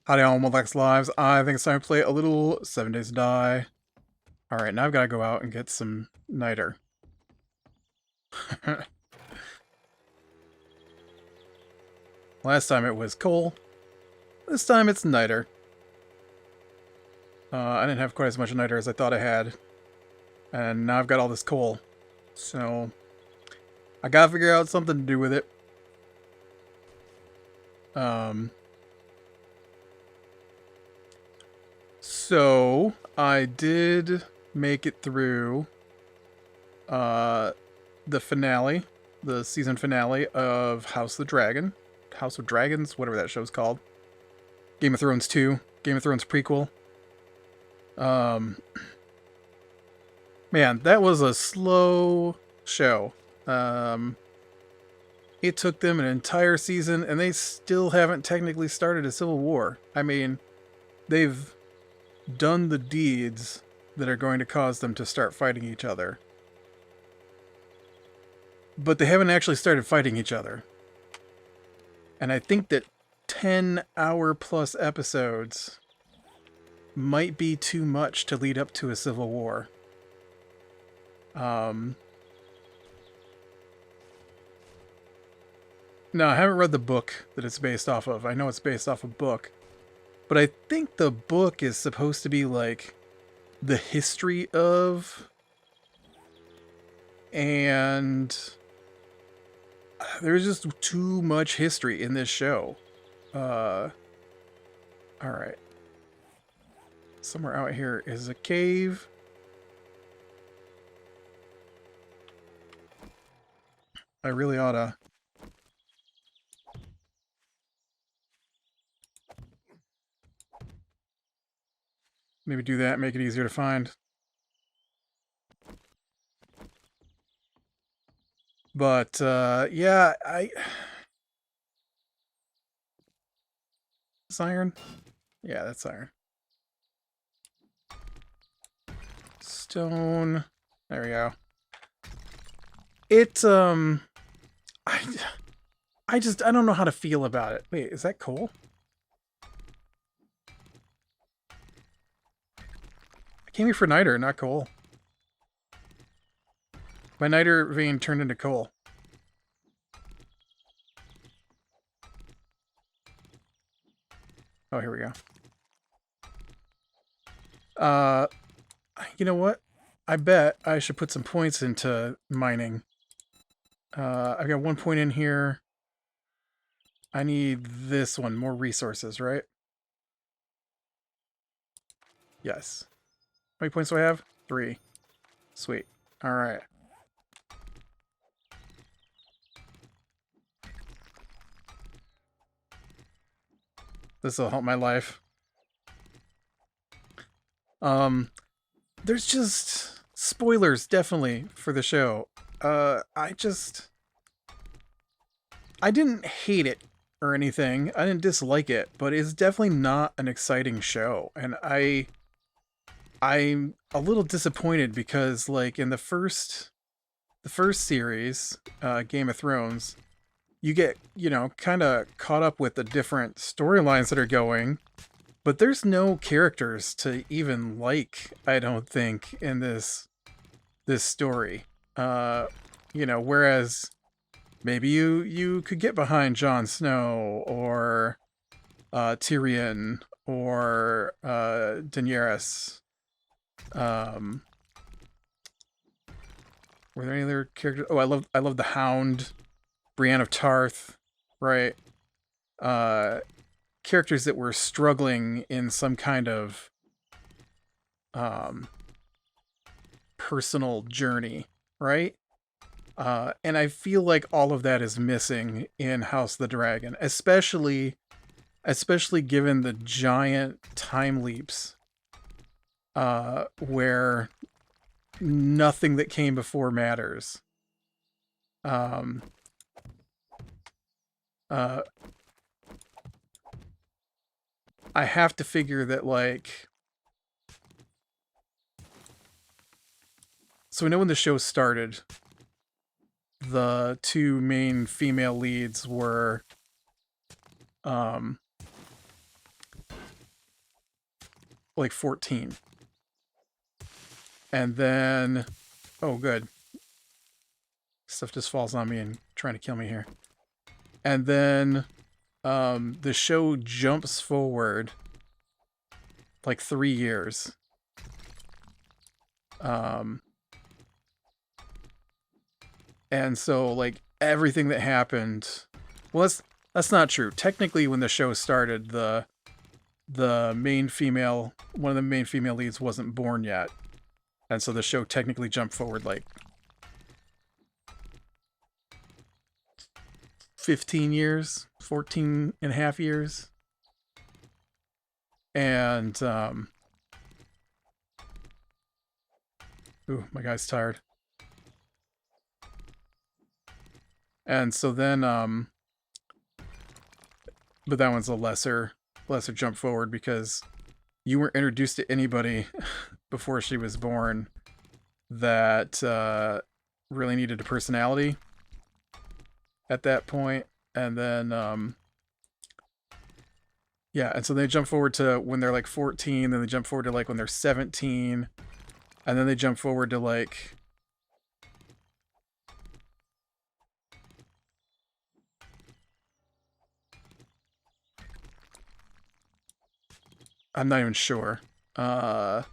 Howdy all, Molex Lives. I think it's time to play a little 7 Days to Die. Alright, now I've got to go out and get some niter. Last time it was coal. This time it's niter. I didn't have quite as much niter as I thought I had. And now I've got all this coal. So, I gotta figure out something to do with it. So, I did make it through the finale, the season finale of House of Dragons, whatever that show's called. Game of Thrones 2, Game of Thrones prequel. Man, that was a slow show. It took them an entire season, and they still haven't technically started a civil war. I mean, they've done the deeds that are going to cause them to start fighting each other. But they haven't actually started fighting each other. And I think that 10-hour-plus episodes might be too much to lead up to a civil war. No, I haven't read the book that it's based off of. I know it's based off a book. But I think the book is supposed to be like the history of, and there's just too much history in this show. Alright. Somewhere out here is a cave. I really oughta maybe do that, make it easier to find. But, yeah, It's iron? Yeah, that's iron. Stone. There we go. It, I don't know how to feel about it. Wait, is that coal? I came here for niter, not coal. My niter vein turned into coal. Oh, here we go. You know what? I bet I should put some points into mining. I've got 1 point in here. I need this one, more resources, right? Yes. How many points do I have? 3. Sweet. Alright. This will help my life. There's just spoilers, definitely, for the show. I didn't hate it or anything. I didn't dislike it, but it's definitely not an exciting show. And I'm a little disappointed because, like, in the first series, Game of Thrones, you get, you know, kind of caught up with the different storylines that are going, but there's no characters to even like, I don't think, in this story. You know, whereas maybe you could get behind Jon Snow or Tyrion or Daenerys. Were there any other characters? Oh, I love the Hound, Brienne of Tarth, right? Characters that were struggling in some kind of personal journey, right? And I feel like all of that is missing in House of the Dragon, especially given the giant time leaps, where nothing that came before matters. I have to figure that, like... So we know when the show started, the two main female leads were... like 14. And then... Oh, good. Stuff just falls on me and trying to kill me here. And then the show jumps forward like 3 years. And so like everything that happened, well, that's not true. Technically, when the show started, the main female, one of the main female leads wasn't born yet. And so the show technically jumped forward like 15 years, 14 and a half years. And, ooh, my guy's tired. And so then, but that one's a lesser jump forward because you weren't introduced to anybody before she was born that really needed a personality at that point. And then, yeah, and so they jump forward to when they're like 14, then they jump forward to like when they're 17, and then they jump forward to like... I'm not even sure. I'm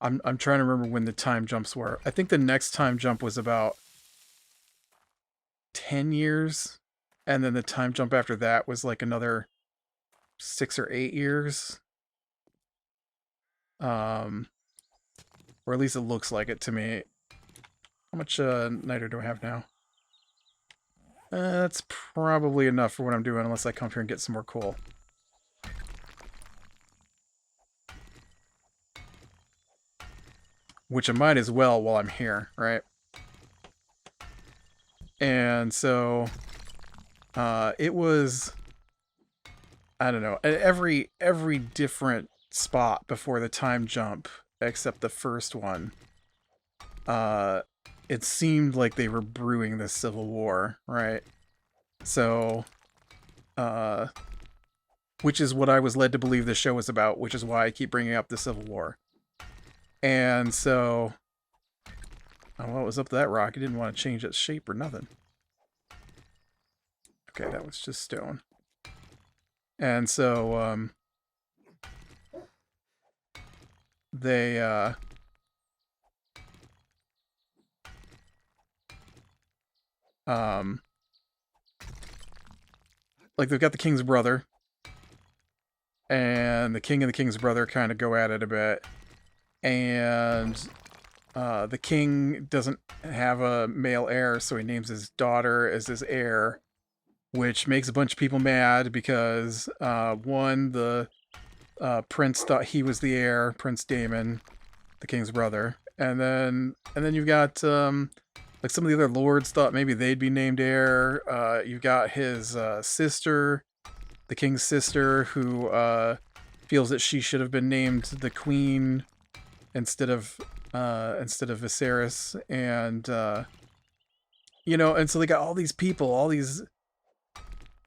trying to remember when the time jumps were. I think the next time jump was about 10 years, and then the time jump after that was like another 6 or 8 years. Or at least it looks like it to me. How much niter do I have now? That's probably enough for what I'm doing, unless I come here and get some more coal. Which I might as well while I'm here, right? And so, it was... I don't know. At every different spot before the time jump, except the first one, it seemed like they were brewing this civil war, right? So, which is what I was led to believe the show was about, which is why I keep bringing up the Civil War. And so, oh, well, it was up to that rock. It didn't want to change its shape or nothing. Okay, that was just stone. And so, they, like they've got the king's brother, and the king and the king's brother kind of go at it a bit, and the king doesn't have a male heir, so he names his daughter as his heir, which makes a bunch of people mad because one, the prince thought he was the heir, Prince Damon, the king's brother, and then you've got like some of the other lords thought maybe they'd be named heir. You've got his sister, the king's sister, who feels that she should have been named the queen instead of Viserys, and you know, and so they got all these people, all these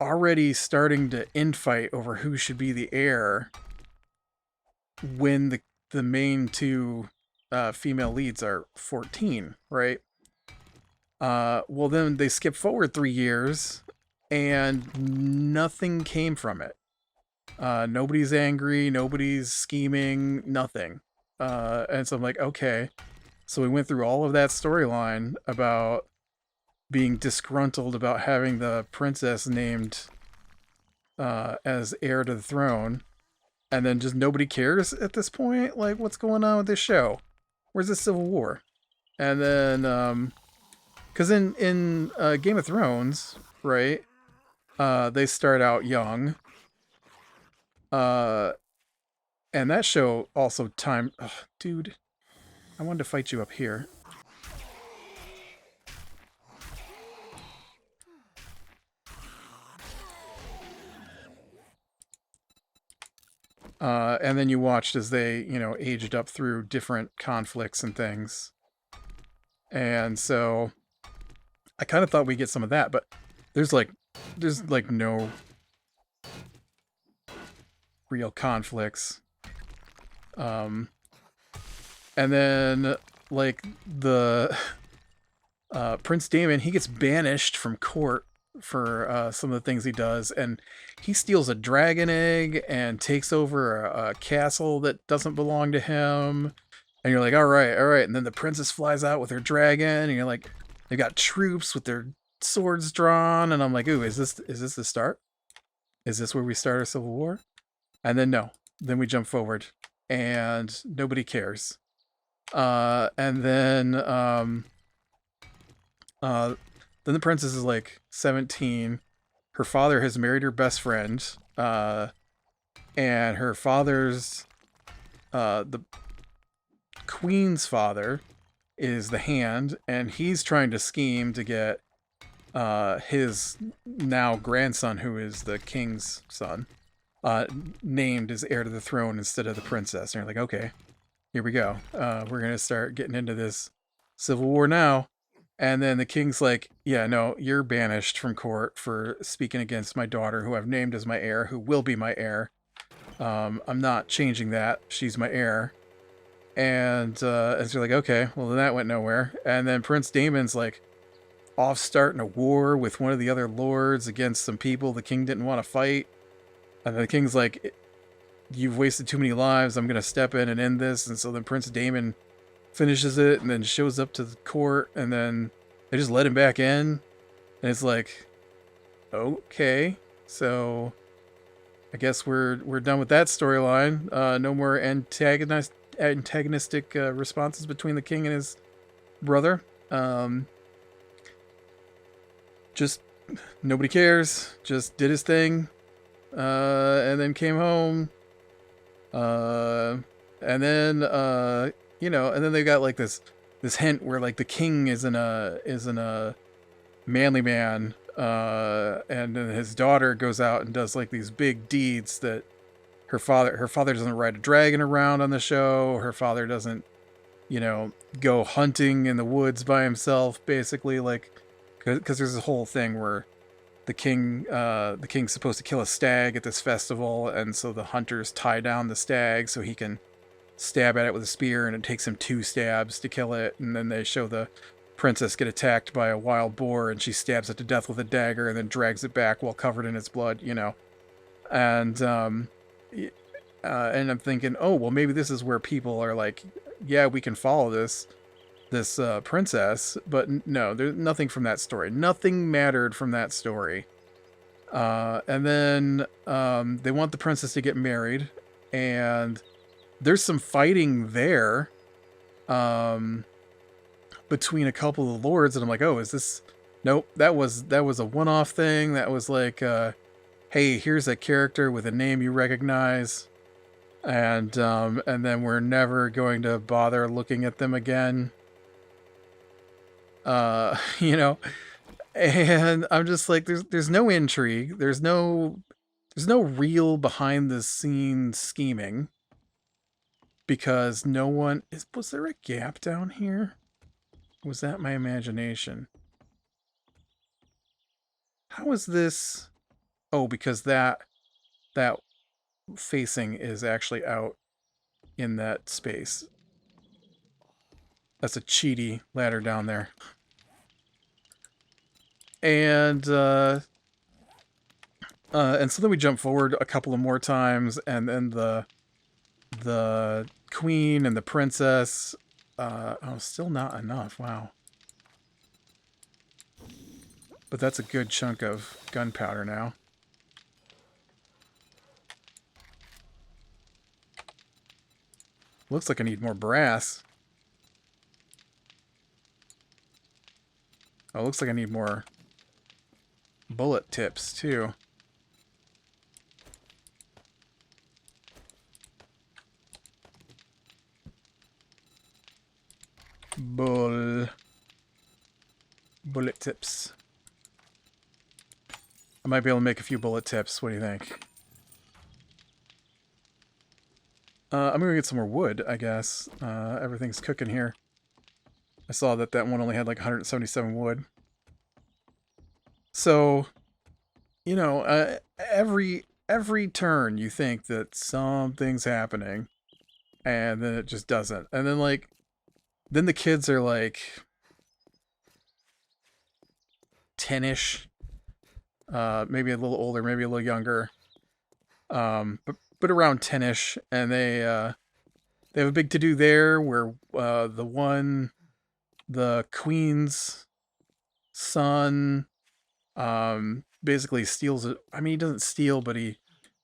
already starting to infight over who should be the heir when the main two female leads are 14, right? Well, then they skip forward 3 years, and nothing came from it. Nobody's angry, nobody's scheming, nothing. And so I'm like, okay. So we went through all of that storyline about being disgruntled about having the princess named as heir to the throne, and then just nobody cares at this point. Like, what's going on with this show? Where's the Civil War? And then, because in Game of Thrones, right, they start out young. And that show also time... Ugh, dude, I wanted to fight you up here. And then you watched as they, you know, aged up through different conflicts and things. And so I kind of thought we'd get some of that, but there's like no real conflicts. And then like the Prince Damon, he gets banished from court for some of the things he does, and he steals a dragon egg and takes over a castle that doesn't belong to him. And you're like, all right, all right. And then the princess flies out with her dragon, and you're like, they got troops with their swords drawn, and I'm like, ooh, is this the start? Is this where we start our civil war? And then no, then we jump forward, and nobody cares. And then then the princess is like 17. Her father has married her best friend, and her father's the queen's father is the Hand, and he's trying to scheme to get his now grandson, who is the king's son, named as heir to the throne instead of the princess. And you're like, okay, here we go. We're gonna start getting into this civil war now. And then the king's like, yeah, no, you're banished from court for speaking against my daughter, who I've named as my heir, who will be my heir. I'm not changing that. She's my heir. And so you're like, okay, well, then that went nowhere. And then Prince Damon's like off starting a war with one of the other lords against some people the king didn't want to fight. And the king's like, you've wasted too many lives. I'm going to step in and end this. And so then Prince Damon finishes it and then shows up to the court, and then they just let him back in. And it's like, okay, so I guess we're done with that storyline. No more antagonistic responses between the king and his brother. Just nobody cares. Just did his thing, and then came home. And then you know, and then they got like this hint where like the king isn't a manly man, and then his daughter goes out and does like these big deeds that her father doesn't ride a dragon around on the show. Her father doesn't, you know, go hunting in the woods by himself, basically, like, because there's a whole thing where the king's supposed to kill a stag at this festival, and so the hunters tie down the stag so he can stab at it with a spear, and it takes him 2 stabs to kill it. And then they show the princess get attacked by a wild boar, and she stabs it to death with a dagger and then drags it back while covered in its blood, you know. And I'm thinking, oh, well, maybe this is where people are like, yeah, we can follow this princess. But no, there's nothing from that story. Nothing mattered from that story. And then they want the princess to get married, and there's some fighting there between a couple of the lords, and I'm like, oh, is this... Nope, that was a one-off thing. That was like, hey, here's a character with a name you recognize, and then we're never going to bother looking at them again. You know, and I'm just like, there's no intrigue, there's no real behind the scenes scheming, because no one is... Was there a gap down here? Was that my imagination? How is this? Oh, because that facing is actually out in that space. That's a cheaty ladder down there. And so then we jump forward a couple of more times, and then the queen and the princess. Oh, still not enough. Wow. But that's a good chunk of gunpowder now. Looks like I need more brass. Oh, looks like I need more bullet tips, too. Bullet tips. I might be able to make a few bullet tips. What do you think? I'm gonna get some more wood, I guess. Everything's cooking here. I saw that that one only had like 177 wood. So, every turn you think that something's happening, and then it just doesn't. And then then the kids are like 10ish, maybe a little older, maybe a little younger, but around 10ish, and they have a big to do there where the queen's son, basically steals it. I mean, he doesn't steal, but he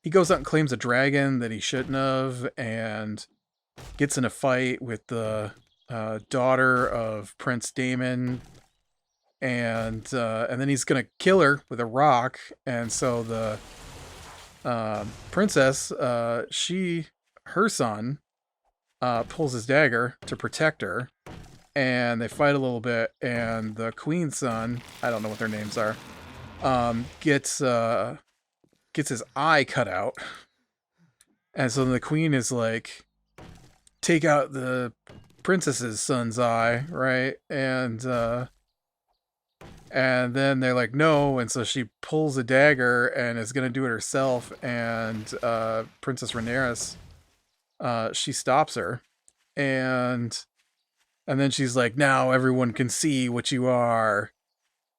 goes out and claims a dragon that he shouldn't have, and gets in a fight with the daughter of Prince Damon, and then he's gonna kill her with a rock, and so the princess, her son, pulls his dagger to protect her, and they fight a little bit, and the queen's son, I don't know what their names are, gets his eye cut out, and so the queen is like, take out the princess's son's eye, right? And then they're like, no, and so she pulls a dagger and is gonna do it herself, and Princess Rhaenyra, she stops her, and then she's like, now everyone can see what you are.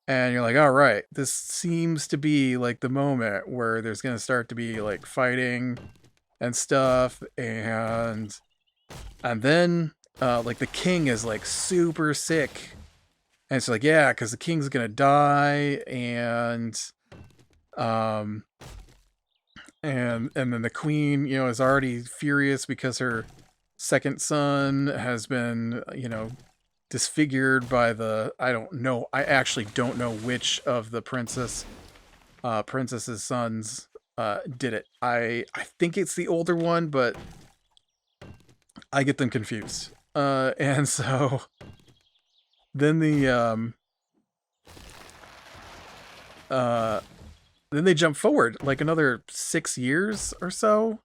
And you're like, all right, this seems to be like the moment where there's gonna start to be like fighting and stuff, and then like the king is like super sick, and it's like, yeah, because the king's gonna die, um and then the queen, is already furious because her second son has been, disfigured by the, I don't know, I actually don't know which of the princess's sons did it. I think it's the older one, but I get them confused. And so then uh then they jump forward like another 6 years or so.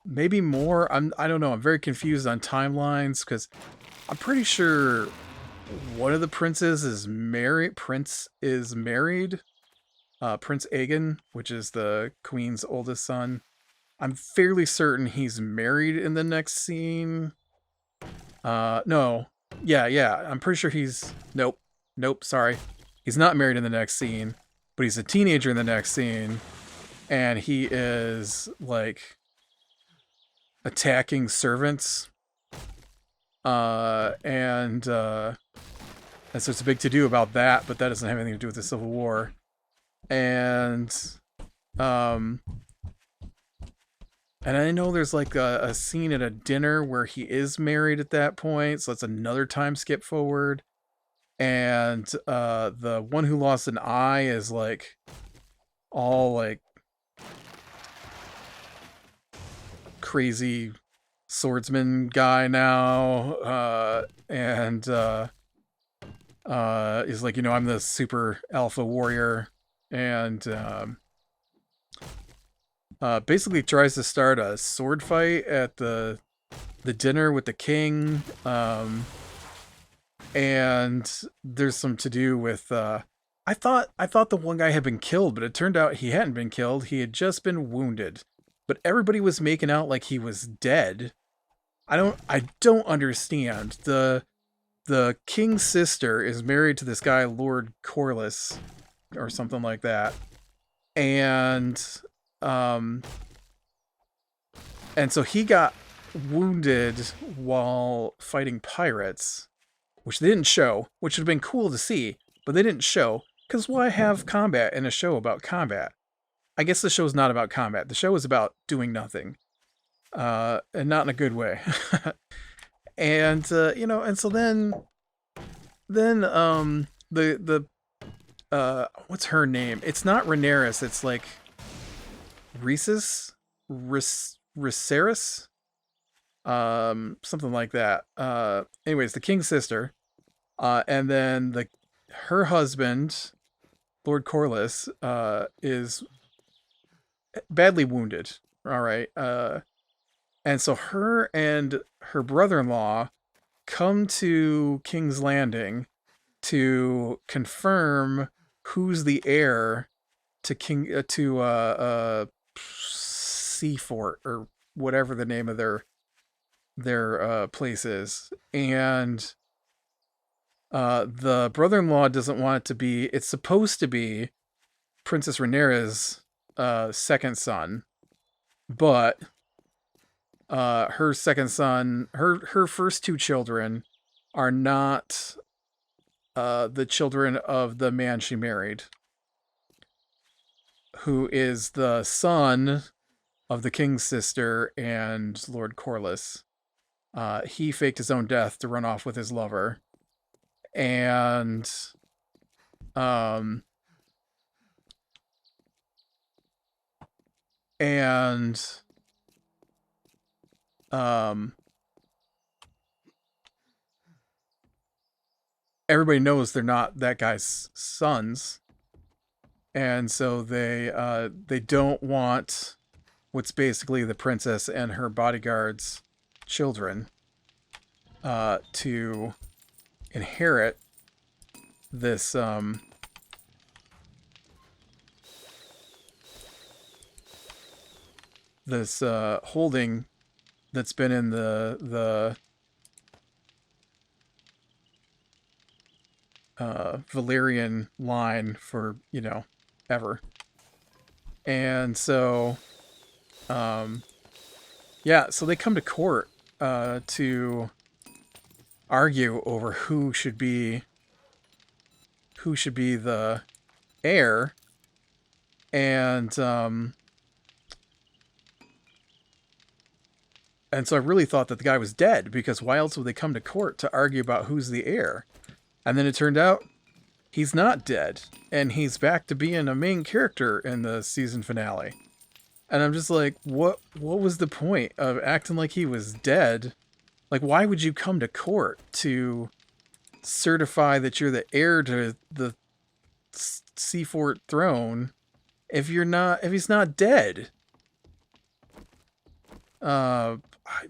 Maybe more. I don't know. I'm very confused on timelines because I'm pretty sure one of the princes is married. Prince is married. Prince Aegon, which is the queen's oldest son. I'm fairly certain he's married in the next scene. No. Yeah. I'm pretty sure he's... Nope, sorry. He's not married in the next scene, but he's a teenager in the next scene, and he is, like, attacking servants. And so it's a big to-do about that, but that doesn't have anything to do with the Civil War. And I know there's like a scene at a dinner where he is married at that point, so that's another time skip forward. And the one who lost an eye is like all like crazy swordsman guy now, and is like, I'm the super alpha warrior, and basically tries to start a sword fight at the dinner with the king, and there's some to do with I thought the one guy had been killed, but it turned out he hadn't been killed. He had just been wounded. But everybody was making out like he was dead. I don't understand. The king's sister is married to this guy, Lord Corlys, or something like that. And so he got wounded while fighting pirates, which they didn't show, which would have been cool to see, but they didn't show, because why have combat in a show about combat? I guess the show's not about combat. The show is about doing nothing, and not in a good way. And and so then the what's her name? It's not Rhaenyra. It's like Rhesus, Rhaenyra, something like that. Anyways, the king's sister, and then her husband, Lord Corlys, is badly wounded. All right. And so her and her brother-in-law come to King's Landing to confirm who's the heir to Seafort, or whatever the name of their place is. And the brother-in-law doesn't want it to be. It's supposed to be Princess Rhaenyra's second son, but her second son, her first two children, are not the children of the man she married, who is the son of the king's sister and Lord Corlys. He faked his own death to run off with his lover, and um, and um, everybody knows they're not that guy's sons, and so they don't want what's basically the princess and her bodyguards' children to inherit this this holding that's been in the Valyrian line for, ever. And so yeah, so they come to court to argue over who should be the heir. And so I really thought that the guy was dead, because why else would they come to court to argue about who's the heir? And then it turned out he's not dead, and he's back to being a main character in the season finale. And I'm just like, what was the point of acting like he was dead? Like, why would you come to court to certify that you're the heir to the Seafort throne if he's not dead? I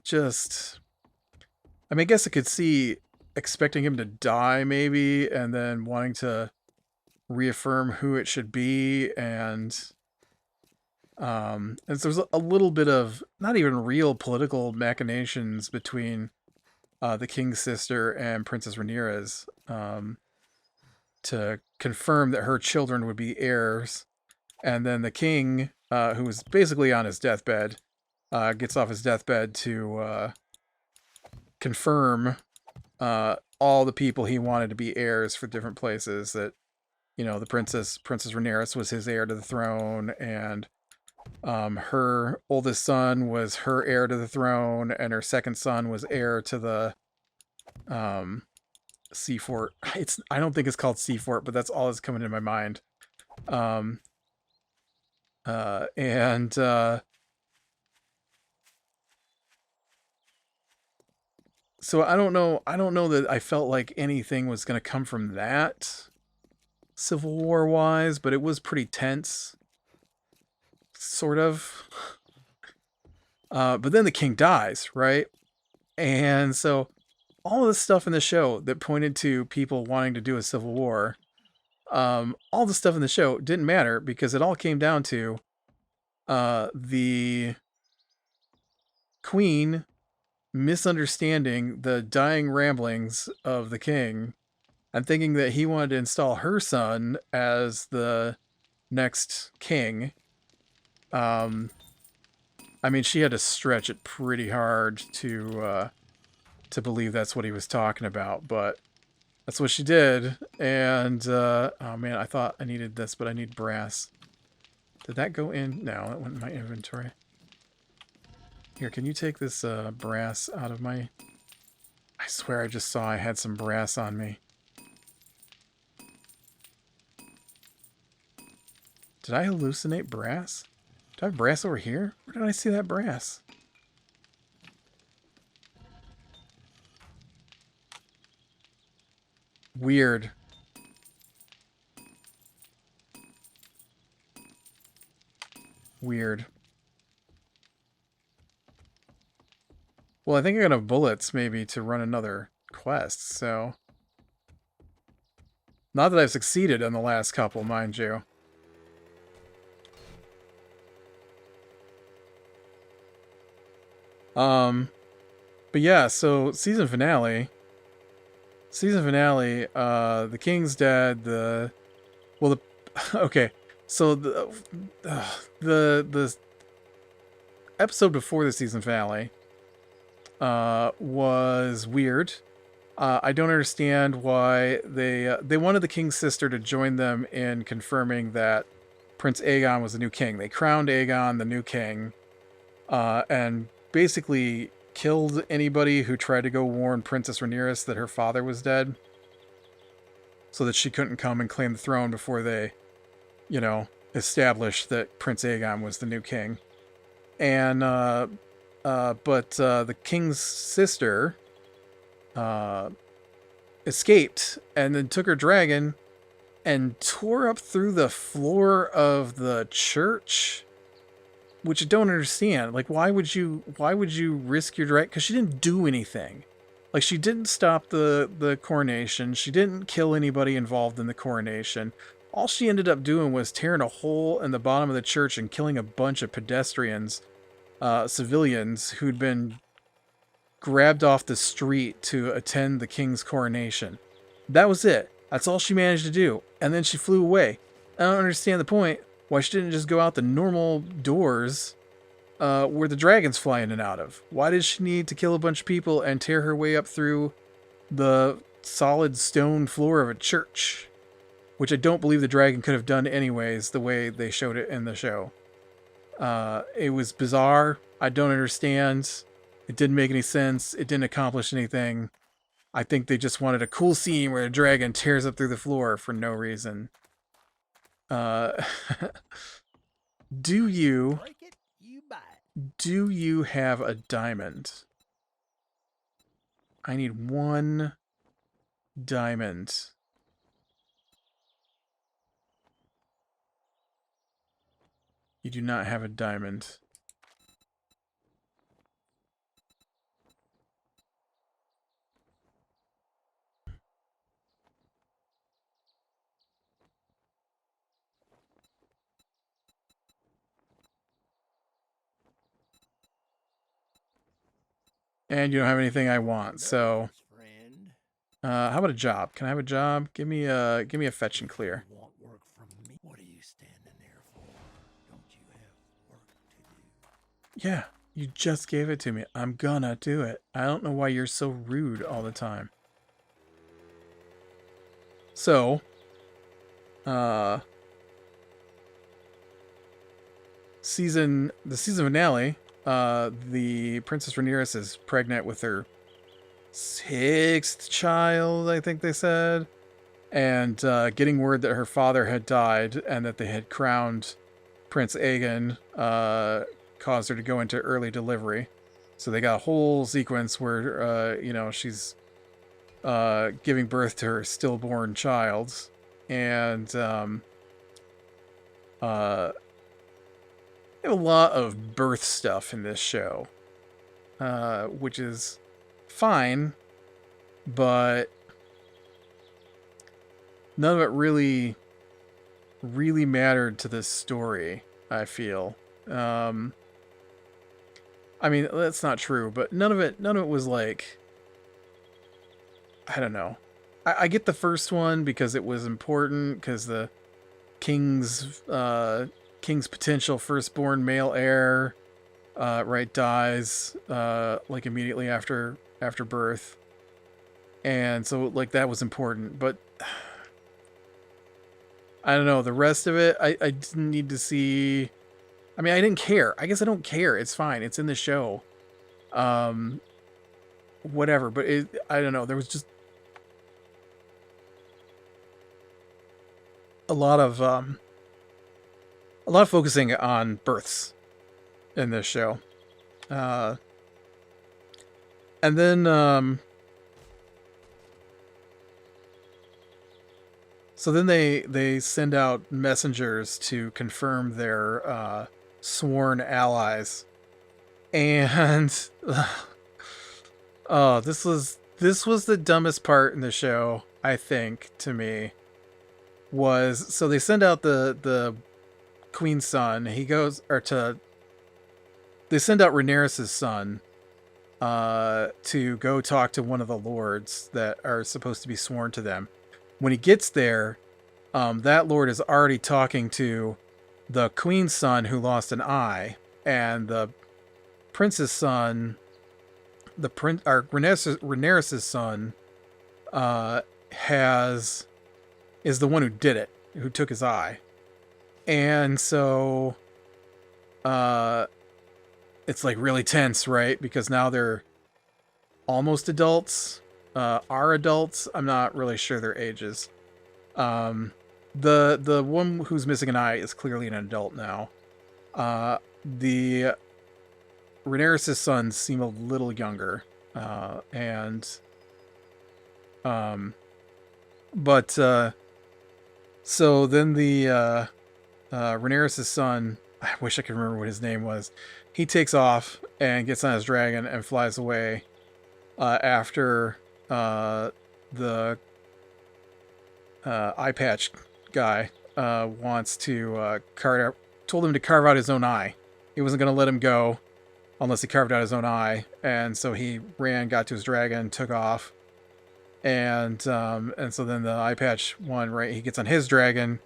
guess I could see expecting him to die maybe, and then wanting to reaffirm who it should be, and so there's a little bit of not even real political machinations between the king's sister and Princess Rhaenyra's, to confirm that her children would be heirs. And then the king, who was basically on his deathbed, gets off his deathbed to confirm all the people he wanted to be heirs for different places. That, the Princess Rhaenyra was his heir to the throne, and her oldest son was her heir to the throne, and her second son was heir to the Seafort. I don't think it's called Seafort, but that's all that's coming to my mind. And so I don't know that I felt like anything was going to come from that, Civil War wise, but it was pretty tense, sort of. But then the king dies, right? And so all of the stuff in the show that pointed to people wanting to do a civil war, all the stuff in the show didn't matter, because it all came down to the queen misunderstanding the dying ramblings of the king and thinking that he wanted to install her son as the next king. She had to stretch it pretty hard to believe that's what he was talking about, but that's what she did. And oh man, I thought I needed this, but I need brass. Did that go in? No, it went in my inventory. Here, can you take this brass out of my... I swear I just saw I had some brass on me. Did I hallucinate brass? Do I have brass over here? Where did I see that brass? Weird. Weird. Well, I think I got enough bullets maybe to run another quest, so... Not that I've succeeded on the last couple, mind you. But yeah, so season finale. The king's dead, well, okay. So the episode before the season finale was weird. I don't understand why they wanted the king's sister to join them in confirming that Prince Aegon was the new king. They crowned Aegon the new king, and basically killed anybody who tried to go warn Princess Rhaenyra that her father was dead, so that she couldn't come and claim the throne before they, established that Prince Aegon was the new king. And but the king's sister escaped and then took her dragon and tore up through the floor of the church, which I don't understand. Like, why would you risk your dragon? Because she didn't do anything. Like, she didn't stop the coronation. She didn't kill anybody involved in the coronation. All she ended up doing was tearing a hole in the bottom of the church and killing a bunch of pedestrians, civilians who'd been grabbed off the street to attend the king's coronation. That was it. That's all she managed to do. And then she flew away. I don't understand the point. Why she didn't just go out the normal doors where the dragons fly in and out of. Why did she need to kill a bunch of people and tear her way up through the solid stone floor of a church? Which I don't believe the dragon could have done anyways, the way they showed it in the show. It was bizarre. I don't understand. It didn't make any sense. It didn't accomplish anything. I think they just wanted a cool scene where a dragon tears up through the floor for no reason. Do you have a diamond? I need 1 diamond. You do not have a diamond. And you don't have anything I want, so... how about a job? Can I have a job? Give me a fetch and clear. What are you standing there for? Don't you have work to do? Yeah, you just gave it to me. I'm gonna do it. I don't know why you're so rude all the time. So, the season finale, the Princess Rhaenyra is pregnant with her 6th child, I think they said, and getting word that her father had died and that they had crowned Prince Aegon caused her to go into early delivery. So they got a whole sequence where she's giving birth to her stillborn child, and have a lot of birth stuff in this show, which is fine, but none of it really mattered to this story, I feel. I mean, that's not true, but none of it was like, I don't know. I get the first one because it was important, because the king's potential firstborn male heir dies like immediately after birth, and so like that was important. But I don't know, the rest of it I didn't need to see. I mean, I didn't care. I guess I don't care. It's fine. It's in the show. Whatever. But I don't know. There was just a lot of focusing on births in this show. And then so then they send out messengers to confirm their sworn allies, and Oh, this was the dumbest part in the show, I think, to me. Was so they send out the queen's son. He goes or to they send out Rhaenyra's son to go talk to one of the lords that are supposed to be sworn to them. When he gets there, that lord is already talking to the queen's son who lost an eye, and the prince's son, the prince or Rhaenyra's son, has is the one who did it, who took his eye, and so uh, it's like really tense, right? Because now they're almost adults, are adults. I'm not really sure their ages. Um, the one who's missing an eye is clearly an adult now. The Rhaenyra's sons seem a little younger, and but so then the Rhaenyra's son, I wish I could remember what his name was. He takes off and gets on his dragon and flies away after the eye patch guy wants to told him to carve out his own eye. He wasn't going to let him go unless he carved out his own eye, and so he ran, got to his dragon, took off, and so then the eye patch one, right? He gets on his dragon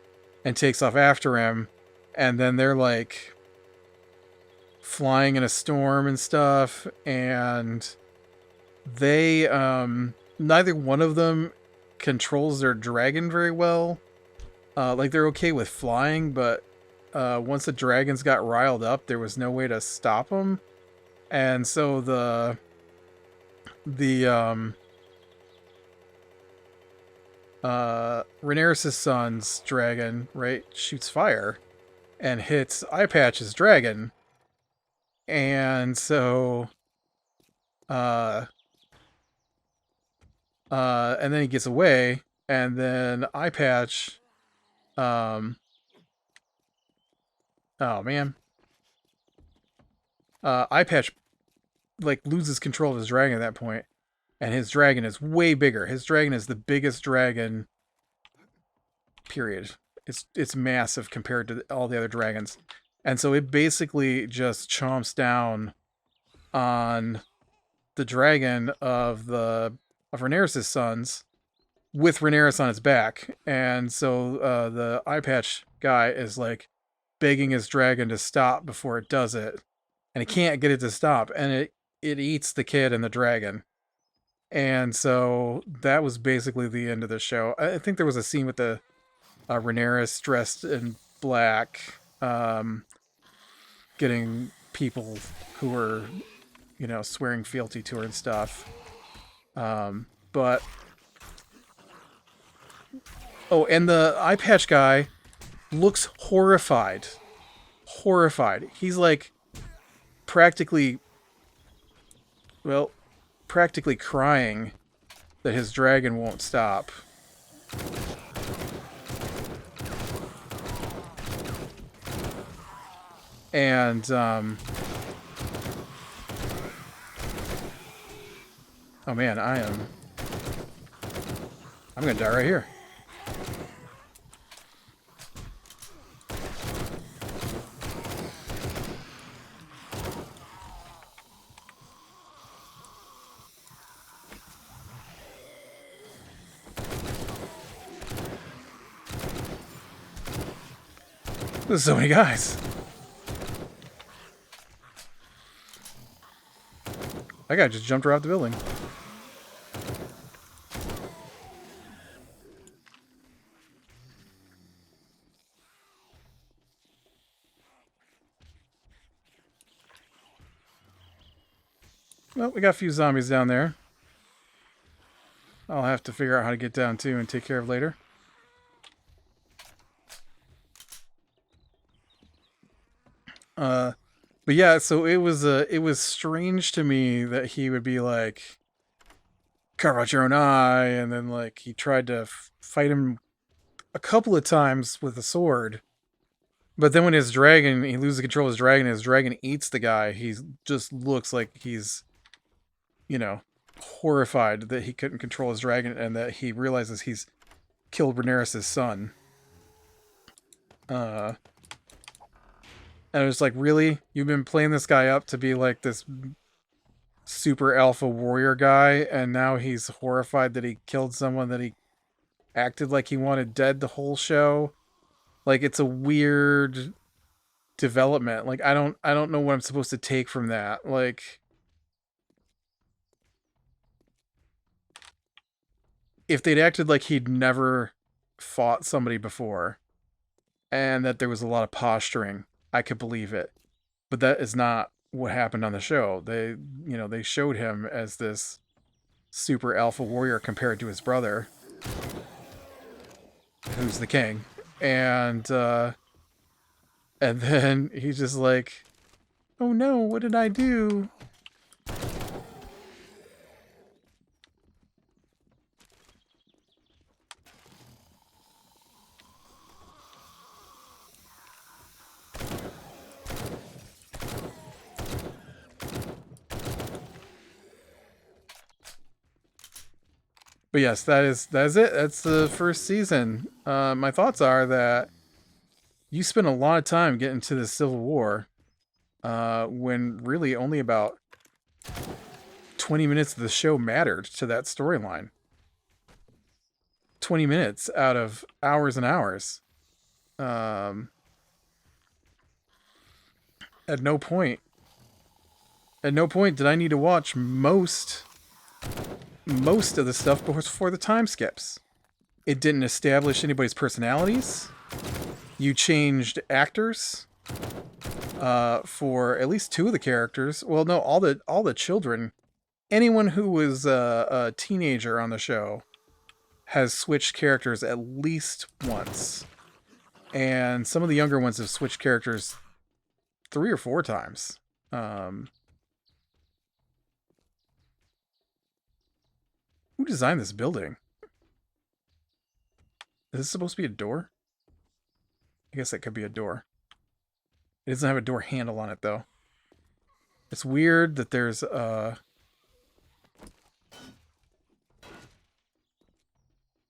and takes off after him, and then they're like flying in a storm and stuff, and they neither one of them controls their dragon very well. Like they're okay with flying, but once the dragons got riled up, there was no way to stop them, and so the Rhaenyra's son's dragon, right, shoots fire and hits Eye Patch's dragon, and so and then he gets away, and then Eye Patch, oh man, Eye Patch like loses control of his dragon at that point, and his dragon is way bigger. His dragon is the biggest dragon. Period. It's massive compared to all the other dragons, and so it basically just chomps down on the dragon of Rhaenyra's sons, with Rhaenyra on its back, and so the eye patch guy is like begging his dragon to stop before it does it, and he can't get it to stop, and it eats the kid and the dragon, and so that was basically the end of the show. I think there was a scene with the Rhaenyra dressed in black, getting people who were, swearing fealty to her and stuff. But oh, and the eye patch guy looks horrified. Horrified. He's like practically, well, practically crying that his dragon won't stop. And oh man, I'm gonna die right here. There's so many guys. That guy just jumped right off the building. Well, we got a few zombies down there. I'll have to figure out how to get down to and take care of later. But yeah, so it was strange to me that he would be like, carve out your own eye, and then like he tried to fight him a couple of times with a sword. But then when he loses control of his dragon eats the guy, he just looks like he's, horrified that he couldn't control his dragon and that he realizes he's killed Rhaenyra's son. And it was like, really? You've been playing this guy up to be like this super alpha warrior guy, and now he's horrified that he killed someone that he acted like he wanted dead the whole show. Like, it's a weird development. Like, I don't know what I'm supposed to take from that. Like, if they'd acted like he'd never fought somebody before and that there was a lot of posturing, I could believe it. But that is not what happened on the show. They showed him as this super alpha warrior compared to his brother, who's the king. And then he's just like, "Oh no, what did I do?" But yes, that is it. That's the first season. My thoughts are that you spent a lot of time getting to the Civil War, when really only about 20 minutes of the show mattered to that storyline. 20 minutes out of hours and hours. Um, at no point, at no point did I need to watch most of the stuff before the time skips. It didn't establish anybody's personalities. You changed actors for at least two of the characters. Well, no, all the children. Anyone who was a teenager on the show has switched characters at least once, and some of the younger ones have switched characters 3 or 4 times. Who designed this building? Is this supposed to be a door? I guess that could be a door. It doesn't have a door handle on it, though. It's weird that there's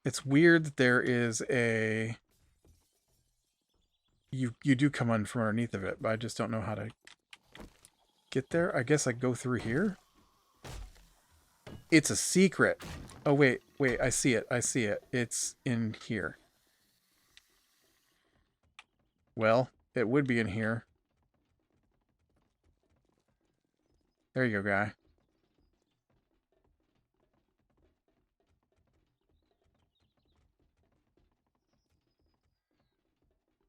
It's weird that there is a... You do come on from underneath of it, but I just don't know how to get there. I guess I go through here? It's a secret. Oh, wait, I see it. It's in here. Well, it would be in here. There you go, guy.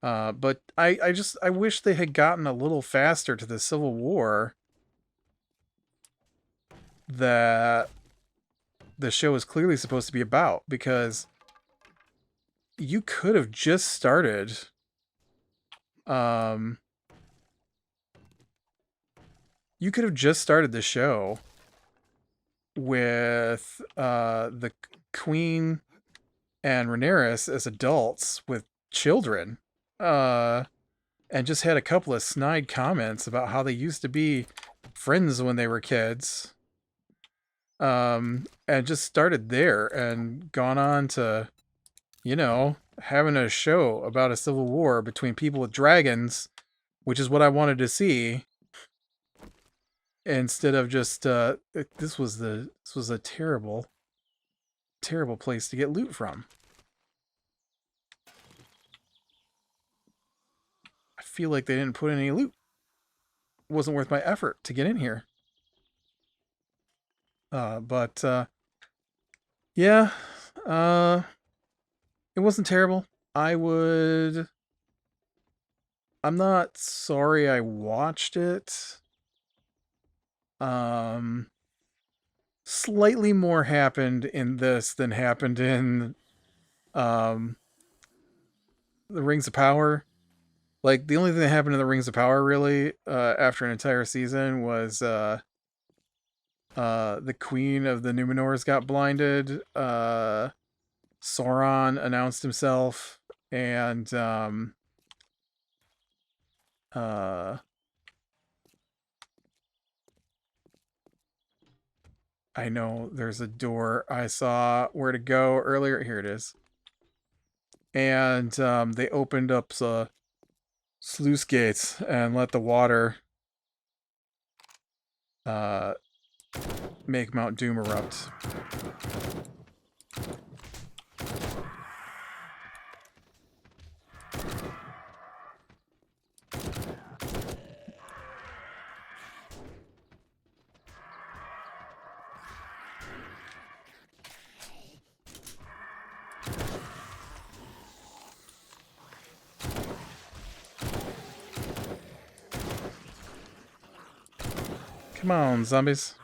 But I wish they had gotten a little faster to the Civil War that the show is clearly supposed to be about, because you could have just started the show with the Queen and Rhaenyra as adults with children, and just had a couple of snide comments about how they used to be friends when they were kids, and just started there and gone on to, having a show about a civil war between people with dragons, which is what I wanted to see, instead of just this was a terrible place to get loot from. I feel like they didn't put any loot. It wasn't worth my effort to get in here. But yeah, it wasn't terrible. I'm not sorry I watched it. Slightly more happened in this than happened in the Rings of Power. Like, the only thing that happened in the Rings of Power, really, after an entire season was the Queen of the Numenors got blinded. Sauron announced himself, and I know there's a door. I saw where to go earlier. Here it is. And they opened up the sluice gates and let the water make Mount Doom erupt. Come on, zombies.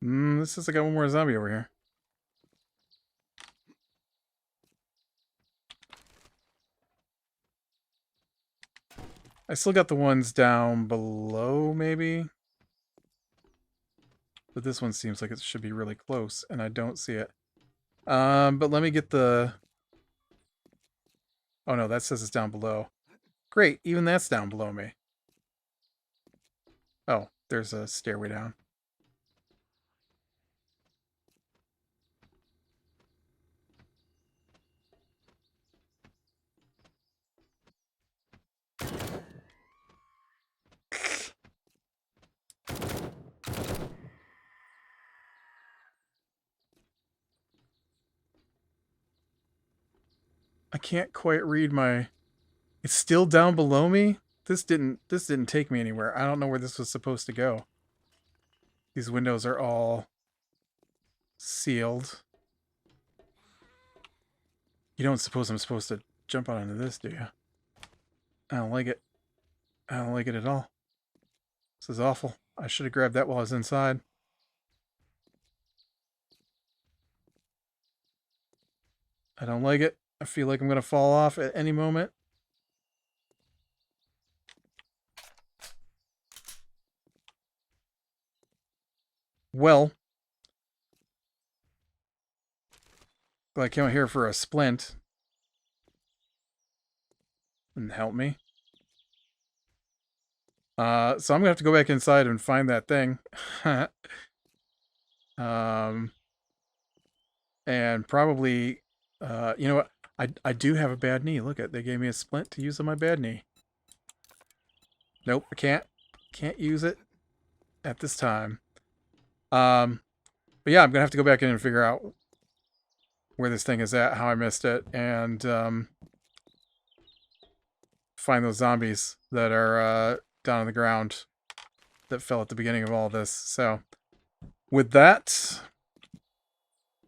This is like one more zombie over here. I still got the ones down below, maybe? But this one seems like it should be really close, and I don't see it. But let me get the... Oh no, that says it's down below. Great, even that's down below me. Oh, there's a stairway down. I can't quite read my... It's still down below me? This didn't take me anywhere. I don't know where this was supposed to go. These windows are all sealed. You don't suppose I'm supposed to jump out into this, do you? I don't like it. I don't like it at all. This is awful. I should have grabbed that while I was inside. I don't like it. I feel like I'm going to fall off at any moment. Well, I came out here for a splint. Didn't help me. So I'm gonna have to go back inside and find that thing. And probably, you know what? I do have a bad knee. Look at, they gave me a splint to use on my bad knee. Nope, I can't use it at this time. But yeah, I'm gonna have to go back in and figure out where this thing is at, how I missed it, and find those zombies that are down on the ground that fell at the beginning of all this. So, with that,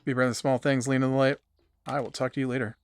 be brave in the small things, lean in the light. I will talk to you later.